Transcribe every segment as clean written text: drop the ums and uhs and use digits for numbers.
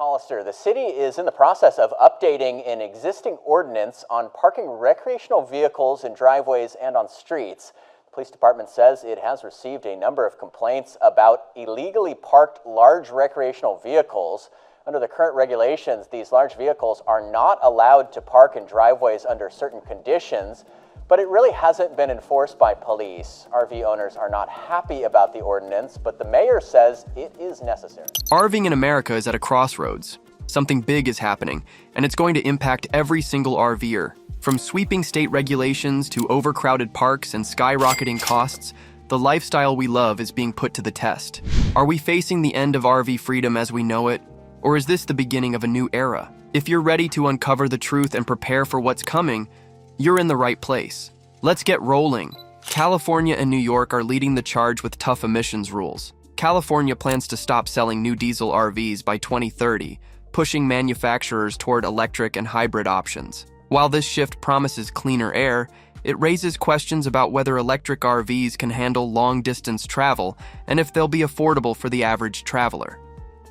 Hollister, the city is in the process of updating an existing ordinance on parking recreational vehicles in driveways and on streets. The police department says it has received a number of complaints about illegally parked large recreational vehicles. Under the current regulations, these large vehicles are not allowed to park in driveways under certain conditions, but it really hasn't been enforced by police. RV owners are not happy about the ordinance, but the mayor says it is necessary. RVing in America is at a crossroads. Something big is happening, and it's going to impact every single RVer. From sweeping state regulations to overcrowded parks and skyrocketing costs, the lifestyle we love is being put to the test. Are we facing the end of RV freedom as we know it, or is this the beginning of a new era? If you're ready to uncover the truth and prepare for what's coming, you're in the right place. Let's get rolling. California and New York are leading the charge with tough emissions rules. California plans to stop selling new diesel RVs by 2030, pushing manufacturers toward electric and hybrid options. While this shift promises cleaner air, it raises questions about whether electric RVs can handle long-distance travel and if they'll be affordable for the average traveler.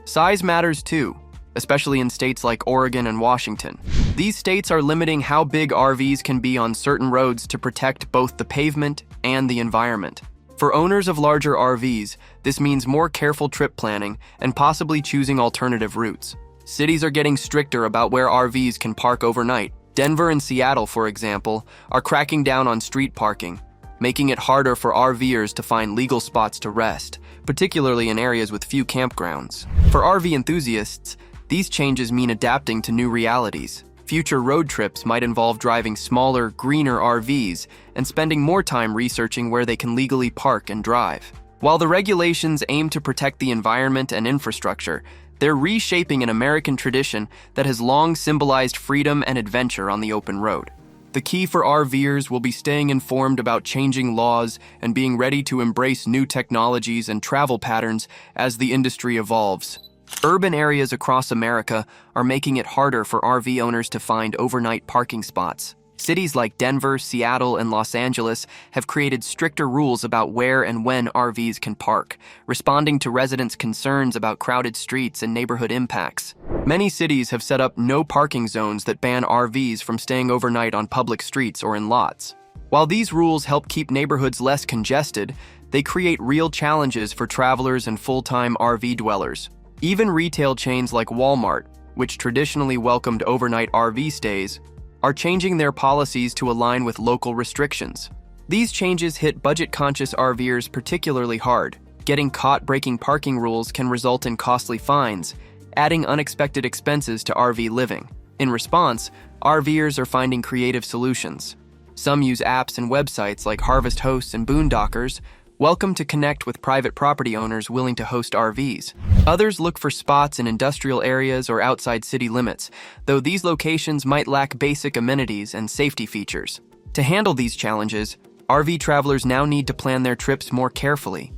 Size matters too, especially in states like Oregon and Washington. These states are limiting how big RVs can be on certain roads to protect both the pavement and the environment. For owners of larger RVs, this means more careful trip planning and possibly choosing alternative routes. Cities are getting stricter about where RVs can park overnight. Denver and Seattle, for example, are cracking down on street parking, making it harder for RVers to find legal spots to rest, particularly in areas with few campgrounds. For RV enthusiasts, these changes mean adapting to new realities. Future road trips might involve driving smaller, greener RVs and spending more time researching where they can legally park and drive. While the regulations aim to protect the environment and infrastructure, they're reshaping an American tradition that has long symbolized freedom and adventure on the open road. The key for RVers will be staying informed about changing laws and being ready to embrace new technologies and travel patterns as the industry evolves. Urban areas across America are making it harder for RV owners to find overnight parking spots. Cities like Denver, Seattle, and Los Angeles have created stricter rules about where and when RVs can park, responding to residents' concerns about crowded streets and neighborhood impacts. Many cities have set up no parking zones that ban RVs from staying overnight on public streets or in lots. While these rules help keep neighborhoods less congested, they create real challenges for travelers and full-time RV dwellers. Even retail chains like Walmart, which traditionally welcomed overnight RV stays, are changing their policies to align with local restrictions. These changes hit budget-conscious RVers particularly hard. Getting caught breaking parking rules can result in costly fines, adding unexpected expenses to RV living. In response, RVers are finding creative solutions. Some use apps and websites like Harvest Hosts and Boondockers, welcome to connect with private property owners willing to host RVs. Others look for spots in industrial areas or outside city limits, though these locations might lack basic amenities and safety features. To handle these challenges, RV travelers now need to plan their trips more carefully.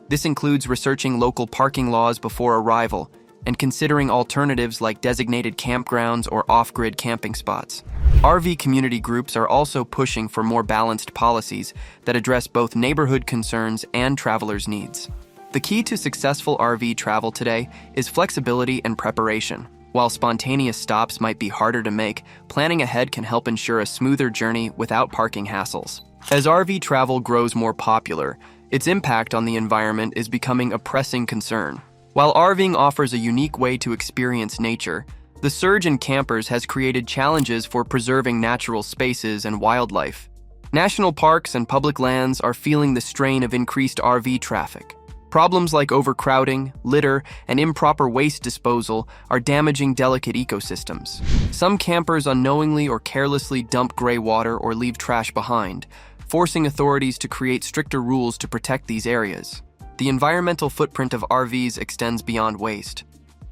This includes researching local parking laws before arrival and considering alternatives like designated campgrounds or off-grid camping spots. RV community groups are also pushing for more balanced policies that address both neighborhood concerns and travelers' needs. The key to successful RV travel today is flexibility and preparation. While spontaneous stops might be harder to make, planning ahead can help ensure a smoother journey without parking hassles. As RV travel grows more popular, its impact on the environment is becoming a pressing concern. While RVing offers a unique way to experience nature, the surge in campers has created challenges for preserving natural spaces and wildlife. National parks and public lands are feeling the strain of increased RV traffic. Problems like overcrowding, litter, and improper waste disposal are damaging delicate ecosystems. Some campers unknowingly or carelessly dump gray water or leave trash behind, forcing authorities to create stricter rules to protect these areas. The environmental footprint of RVs extends beyond waste.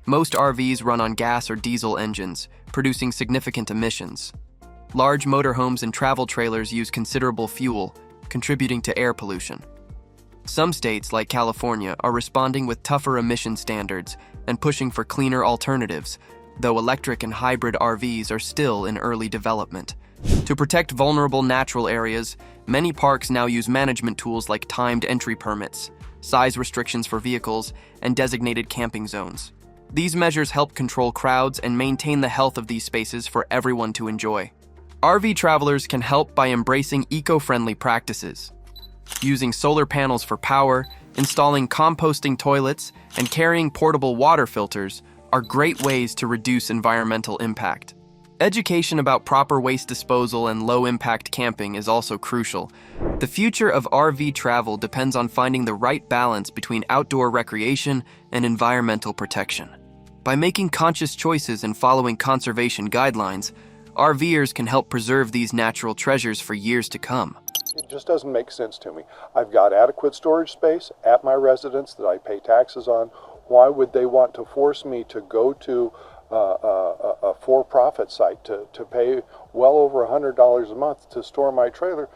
Most RVs run on gas or diesel engines, producing significant emissions. Large motorhomes and travel trailers use considerable fuel, contributing to air pollution. Some states, like California, are responding with tougher emission standards and pushing for cleaner alternatives, though electric and hybrid RVs are still in early development. To protect vulnerable natural areas, many parks now use management tools like timed entry permits, size restrictions for vehicles, and designated camping zones. These measures help control crowds and maintain the health of these spaces for everyone to enjoy. RV travelers can help by embracing eco-friendly practices. Using solar panels for power, installing composting toilets, and carrying portable water filters are great ways to reduce environmental impact. Education about proper waste disposal and low-impact camping is also crucial. The future of RV travel depends on finding the right balance between outdoor recreation and environmental protection. By making conscious choices and following conservation guidelines, RVers can help preserve these natural treasures for years to come. It just doesn't make sense to me. I've got adequate storage space at my residence that I pay taxes on. Why would they want to force me to go to a for-profit site to pay well over $100 a month to store my trailer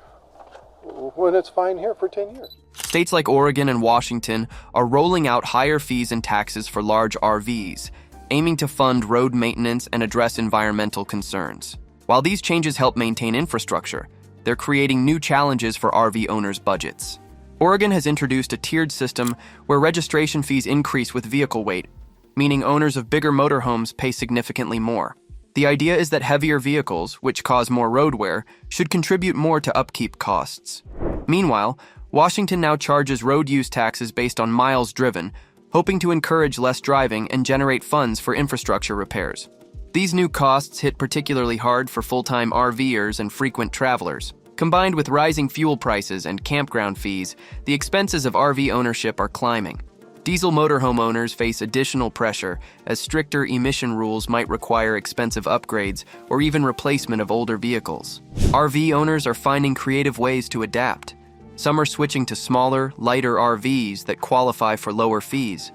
when it's fine here for 10 years? States like Oregon and Washington are rolling out higher fees and taxes for large RVs, aiming to fund road maintenance and address environmental concerns. While these changes help maintain infrastructure, they're creating new challenges for RV owners' budgets. Oregon has introduced a tiered system where registration fees increase with vehicle weight, meaning owners of bigger motorhomes pay significantly more. The idea is that heavier vehicles, which cause more road wear, should contribute more to upkeep costs. Meanwhile, Washington now charges road use taxes based on miles driven, hoping to encourage less driving and generate funds for infrastructure repairs. These new costs hit particularly hard for full-time RVers and frequent travelers. Combined with rising fuel prices and campground fees, the expenses of RV ownership are climbing. Diesel motorhome owners face additional pressure as stricter emission rules might require expensive upgrades or even replacement of older vehicles. RV owners are finding creative ways to adapt. Some are switching to smaller, lighter RVs that qualify for lower fees.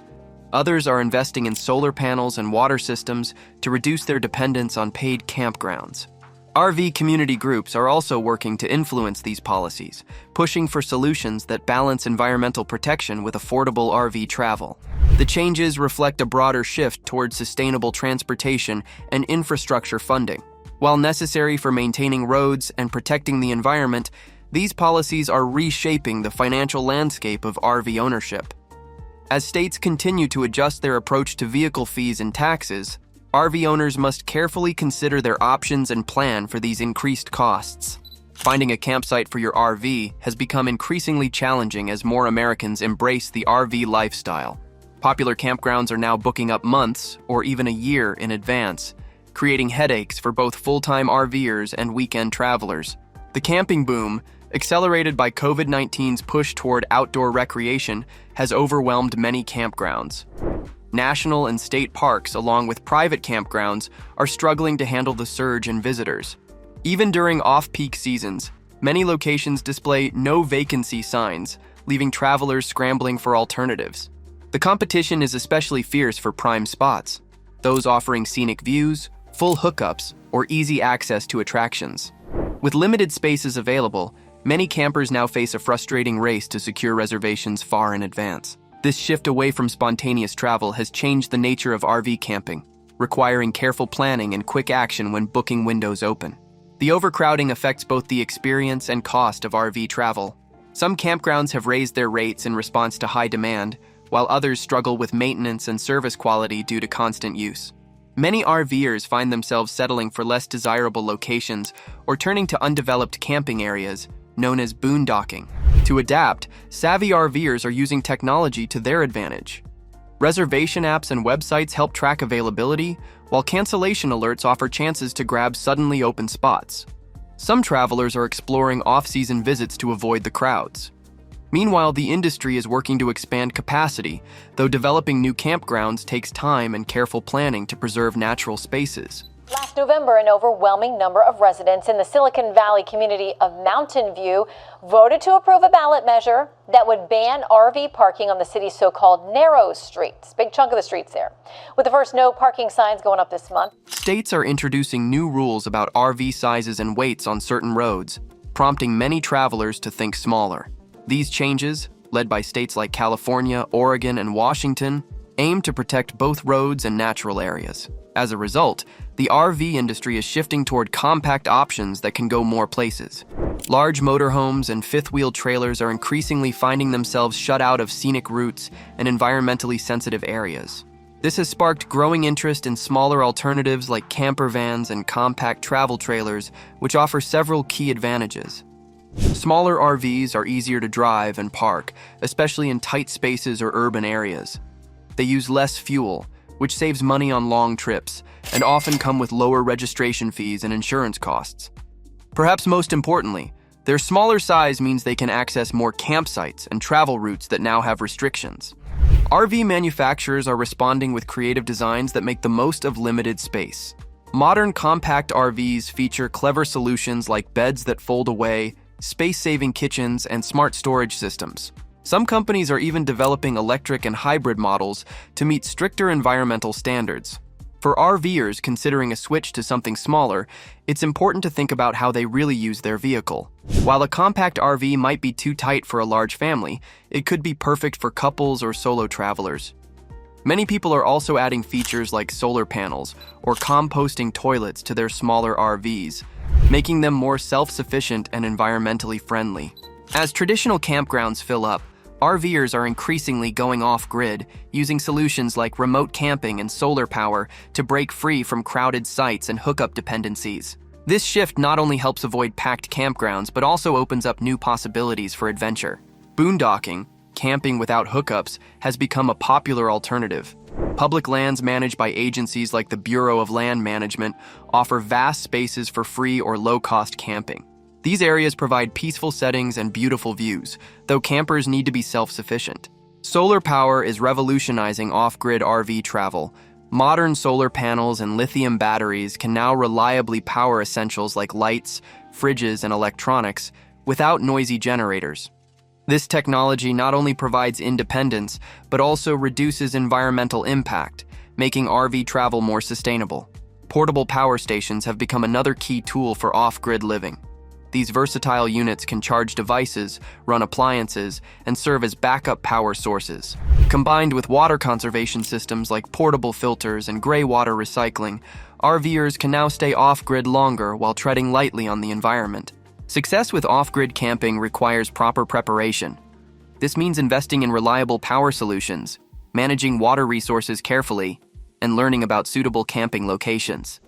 Others are investing in solar panels and water systems to reduce their dependence on paid campgrounds. RV community groups are also working to influence these policies, pushing for solutions that balance environmental protection with affordable RV travel. The changes reflect a broader shift towards sustainable transportation and infrastructure funding. While necessary for maintaining roads and protecting the environment, these policies are reshaping the financial landscape of RV ownership. As states continue to adjust their approach to vehicle fees and taxes, RV owners must carefully consider their options and plan for these increased costs. Finding a campsite for your RV has become increasingly challenging as more Americans embrace the RV lifestyle. Popular campgrounds are now booking up months or even a year in advance, creating headaches for both full-time RVers and weekend travelers. The camping boom, accelerated by COVID-19's push toward outdoor recreation, has overwhelmed many campgrounds. National and state parks, along with private campgrounds, are struggling to handle the surge in visitors. Even during off-peak seasons, many locations display no vacancy signs, leaving travelers scrambling for alternatives. The competition is especially fierce for prime spots, those offering scenic views, full hookups, or easy access to attractions. With limited spaces available, many campers now face a frustrating race to secure reservations far in advance. This shift away from spontaneous travel has changed the nature of RV camping, requiring careful planning and quick action when booking windows open. The overcrowding affects both the experience and cost of RV travel. Some campgrounds have raised their rates in response to high demand, while others struggle with maintenance and service quality due to constant use. Many RVers find themselves settling for less desirable locations or turning to undeveloped camping areas, known as boondocking. To adapt, savvy RVers are using technology to their advantage. Reservation apps and websites help track availability, while cancellation alerts offer chances to grab suddenly open spots. Some travelers are exploring off-season visits to avoid the crowds. Meanwhile, the industry is working to expand capacity, though developing new campgrounds takes time and careful planning to preserve natural spaces. Last November, an overwhelming number of residents in the Silicon Valley community of Mountain View voted to approve a ballot measure that would ban RV parking on the city's so-called narrow streets, big chunk of the streets there. With the first no parking signs going up this month. States are introducing new rules about RV sizes and weights on certain roads, prompting many travelers to think smaller. These changes, led by states like California, Oregon, and Washington, aim to protect both roads and natural areas. As a result, the RV industry is shifting toward compact options that can go more places. Large motorhomes and fifth-wheel trailers are increasingly finding themselves shut out of scenic routes and environmentally sensitive areas. This has sparked growing interest in smaller alternatives like camper vans and compact travel trailers, which offer several key advantages. Smaller RVs are easier to drive and park, especially in tight spaces or urban areas. They use less fuel, which saves money on long trips, and often come with lower registration fees and insurance costs. Perhaps most importantly, their smaller size means they can access more campsites and travel routes that now have restrictions. RV manufacturers are responding with creative designs that make the most of limited space. Modern compact RVs feature clever solutions like beds that fold away, space-saving kitchens, and smart storage systems. Some companies are even developing electric and hybrid models to meet stricter environmental standards. For RVers considering a switch to something smaller, it's important to think about how they really use their vehicle. While a compact RV might be too tight for a large family, it could be perfect for couples or solo travelers. Many people are also adding features like solar panels or composting toilets to their smaller RVs, making them more self-sufficient and environmentally friendly. As traditional campgrounds fill up, RVers are increasingly going off-grid, using solutions like remote camping and solar power to break free from crowded sites and hookup dependencies. This shift not only helps avoid packed campgrounds, but also opens up new possibilities for adventure. Boondocking, camping without hookups, has become a popular alternative. Public lands managed by agencies like the Bureau of Land Management offer vast spaces for free or low-cost camping. These areas provide peaceful settings and beautiful views, though campers need to be self-sufficient. Solar power is revolutionizing off-grid RV travel. Modern solar panels and lithium batteries can now reliably power essentials like lights, fridges, and electronics without noisy generators. This technology not only provides independence, but also reduces environmental impact, making RV travel more sustainable. Portable power stations have become another key tool for off-grid living. These versatile units can charge devices, run appliances, and serve as backup power sources. Combined with water conservation systems like portable filters and gray water recycling, RVers can now stay off-grid longer while treading lightly on the environment. Success with off-grid camping requires proper preparation. This means investing in reliable power solutions, managing water resources carefully, and learning about suitable camping locations.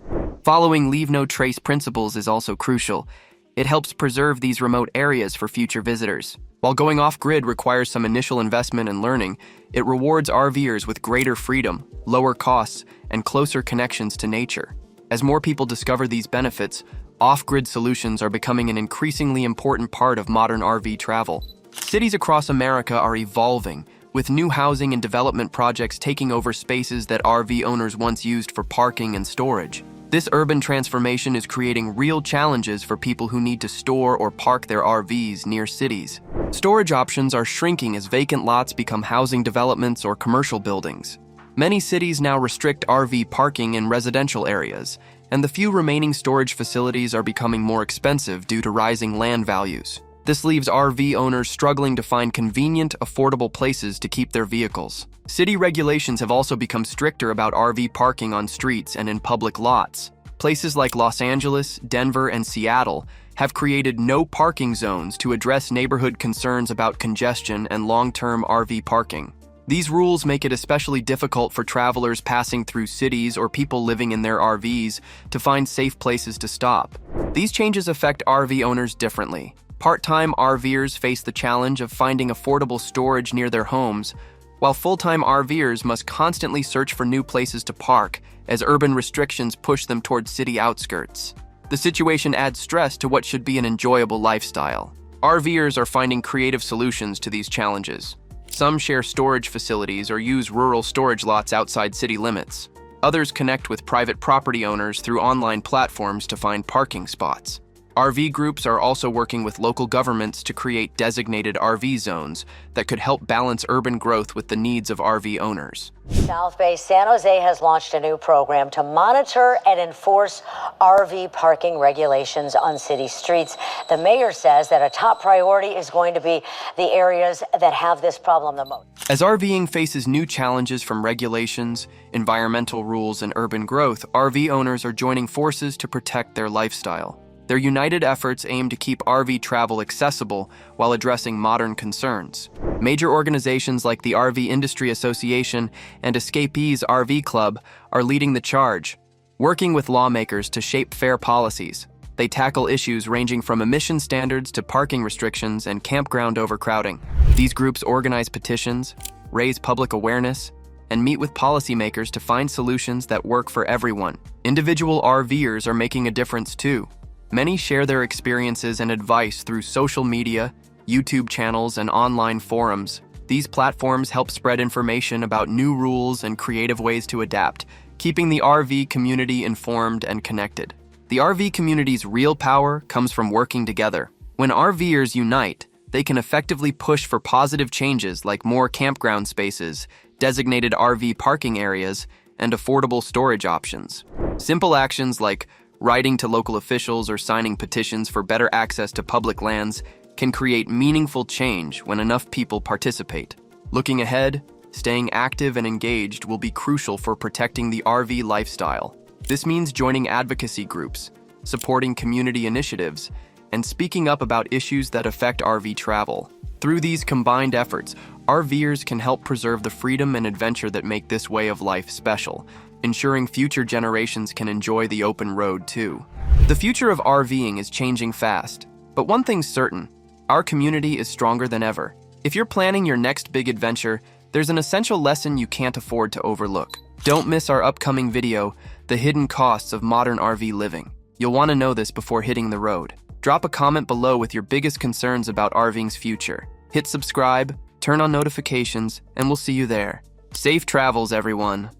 Following leave-no-trace principles is also crucial. It helps preserve these remote areas for future visitors. While going off-grid requires some initial investment and learning, it rewards RVers with greater freedom, lower costs, and closer connections to nature. As more people discover these benefits, off-grid solutions are becoming an increasingly important part of modern RV travel. Cities across America are evolving, with new housing and development projects taking over spaces that RV owners once used for parking and storage. This urban transformation is creating real challenges for people who need to store or park their RVs near cities. Storage options are shrinking as vacant lots become housing developments or commercial buildings. Many cities now restrict RV parking in residential areas, and the few remaining storage facilities are becoming more expensive due to rising land values. This leaves RV owners struggling to find convenient, affordable places to keep their vehicles. City regulations have also become stricter about RV parking on streets and in public lots. Places like Los Angeles, Denver, and Seattle have created no parking zones to address neighborhood concerns about congestion and long-term RV parking. These rules make it especially difficult for travelers passing through cities or people living in their RVs to find safe places to stop. These changes affect RV owners differently. Part-time RVers face the challenge of finding affordable storage near their homes, while full-time RVers must constantly search for new places to park as urban restrictions push them towards city outskirts. The situation adds stress to what should be an enjoyable lifestyle. RVers are finding creative solutions to these challenges. Some share storage facilities or use rural storage lots outside city limits. Others connect with private property owners through online platforms to find parking spots. RV groups are also working with local governments to create designated RV zones that could help balance urban growth with the needs of RV owners. South Bay San Jose has launched a new program to monitor and enforce RV parking regulations on city streets. The mayor says that a top priority is going to be the areas that have this problem the most. As RVing faces new challenges from regulations, environmental rules, and urban growth, RV owners are joining forces to protect their lifestyle. Their united efforts aim to keep RV travel accessible while addressing modern concerns. Major organizations like the RV Industry Association and Escapees RV Club are leading the charge, working with lawmakers to shape fair policies. They tackle issues ranging from emission standards to parking restrictions and campground overcrowding. These groups organize petitions, raise public awareness, and meet with policymakers to find solutions that work for everyone. Individual RVers are making a difference too. Many share their experiences and advice through social media, YouTube channels, and online forums. These platforms help spread information about new rules and creative ways to adapt, keeping the RV community informed and connected. The RV community's real power comes from working together. When RVers unite, they can effectively push for positive changes like more campground spaces, designated RV parking areas, and affordable storage options. Simple actions like writing to local officials or signing petitions for better access to public lands can create meaningful change when enough people participate. Looking ahead, staying active and engaged will be crucial for protecting the RV lifestyle. This means joining advocacy groups, supporting community initiatives, and speaking up about issues that affect RV travel. Through these combined efforts, RVers can help preserve the freedom and adventure that make this way of life special, ensuring future generations can enjoy the open road too. The future of RVing is changing fast, but one thing's certain, our community is stronger than ever. If you're planning your next big adventure, there's an essential lesson you can't afford to overlook. Don't miss our upcoming video, The Hidden Costs of Modern RV Living. You'll want to know this before hitting the road. Drop a comment below with your biggest concerns about RVing's future. Hit subscribe, turn on notifications, and we'll see you there. Safe travels, everyone.